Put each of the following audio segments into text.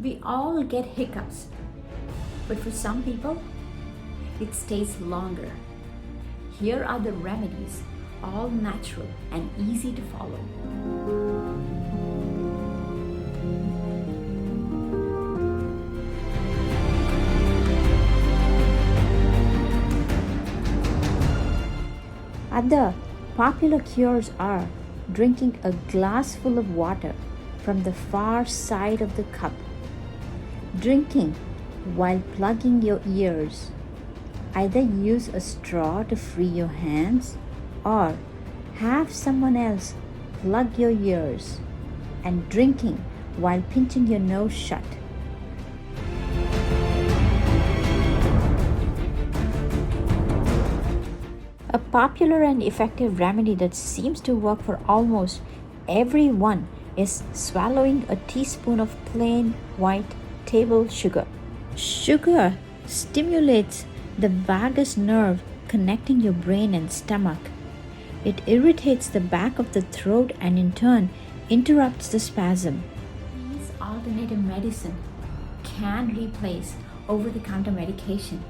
We all get hiccups, but for some people, it stays longer. Here are the remedies, all natural and easy to follow. Other popular cures are drinking a glass full of water from the far side of the cup, drinking while plugging your ears. Either use a straw to free your hands or have someone else plug your ears, and drinking while pinching your nose shut. A popular and effective remedy that seems to work for almost everyone is swallowing a teaspoon of plain white table sugar. Sugar stimulates the vagus nerve connecting your brain and stomach. It irritates the back of the throat and in turn interrupts the spasm. These alternative medicine can replace over-the-counter medication,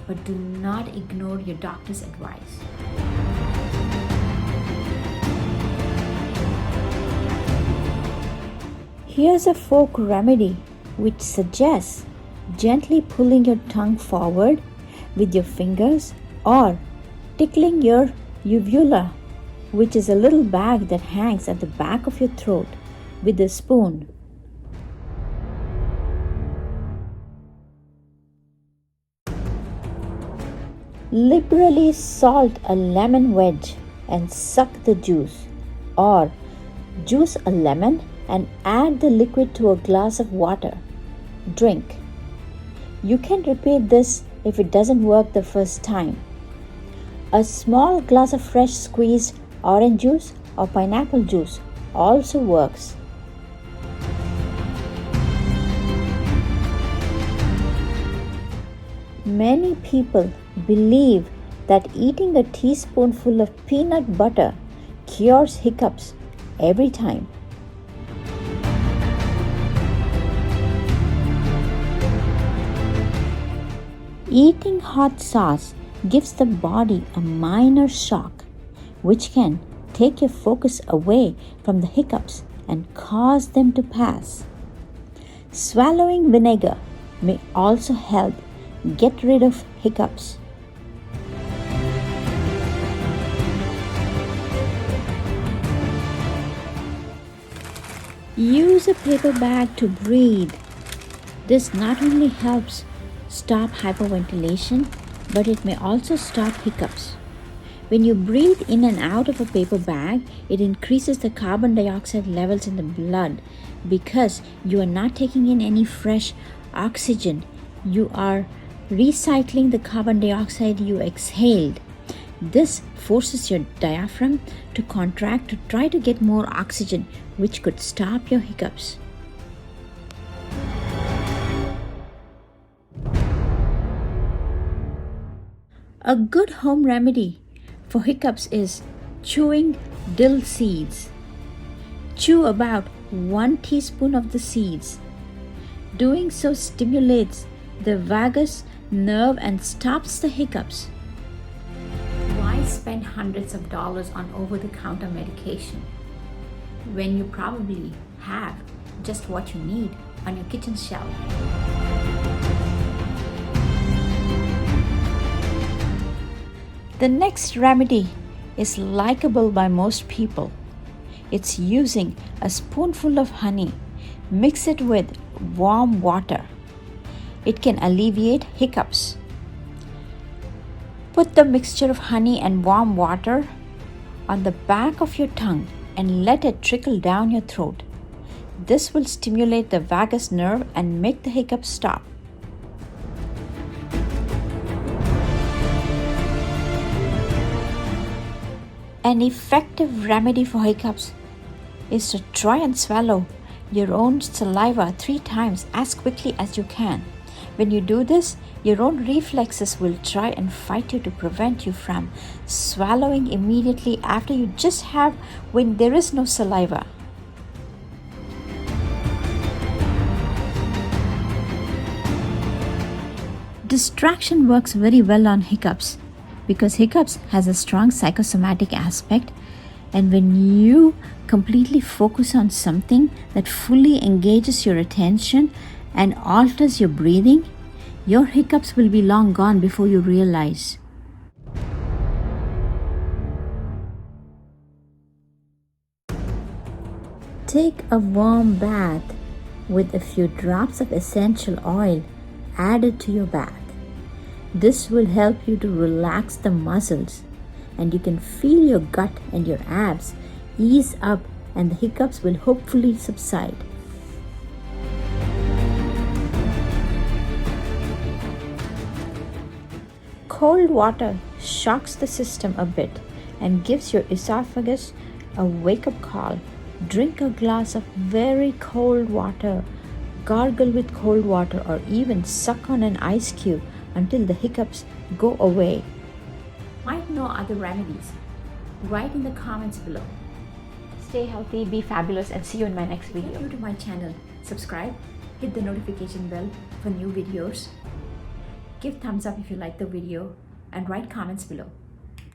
but do not ignore your doctor's advice. Here's a folk remedy which suggests gently pulling your tongue forward with your fingers or tickling your uvula, which is a little bag that hangs at the back of your throat, with a spoon. Liberally salt a lemon wedge and suck the juice, or juice a lemon and add the liquid to a glass of water. Drink. You can repeat this if it doesn't work the first time. A small glass of fresh squeezed orange juice or pineapple juice also works. Many people believe that eating a teaspoonful of peanut butter cures hiccups every time. Eating hot sauce gives the body a minor shock, which can take your focus away from the hiccups and cause them to pass. Swallowing vinegar may also help get rid of hiccups. Use a paper bag to breathe. This not only helps stop hyperventilation, but it may also stop hiccups. When you breathe in and out of a paper bag, it increases the carbon dioxide levels in the blood because you are not taking in any fresh oxygen. You are recycling the carbon dioxide you exhaled. This forces your diaphragm to contract to try to get more oxygen, which could stop your hiccups. A good home remedy for hiccups is chewing dill seeds. Chew about 1 teaspoon of the seeds. Doing so stimulates the vagus nerve and stops the hiccups. Why spend hundreds of dollars on over-the-counter medication when you probably have just what you need on your kitchen shelf? The next remedy is likable by most people. It's using a spoonful of honey, mix it with warm water. It can alleviate hiccups. Put the mixture of honey and warm water on the back of your tongue and let it trickle down your throat. This will stimulate the vagus nerve and make the hiccups stop. An effective remedy for hiccups is to try and swallow your own saliva 3 times as quickly as you can. When you do this, your own reflexes will try and fight you to prevent you from swallowing immediately after you just have when there is no saliva. Distraction works very well on hiccups because hiccups has a strong psychosomatic aspect, and when you completely focus on something that fully engages your attention and alters your breathing, your hiccups will be long gone before you realize. Take a warm bath with a few drops of essential oil added to your bath. This will help you to relax the muscles, and you can feel your gut and your abs ease up, and the hiccups will hopefully subside. Cold water shocks the system a bit and gives your esophagus a wake-up call. Drink a glass of very cold water, gargle with cold water, or even suck on an ice cube until the hiccups go away. Might know other remedies? Write in the comments below. Stay healthy, be fabulous, and see you in my next video. If you're new to my channel, subscribe, hit the notification bell for new videos. Give thumbs up if you like the video and write comments below.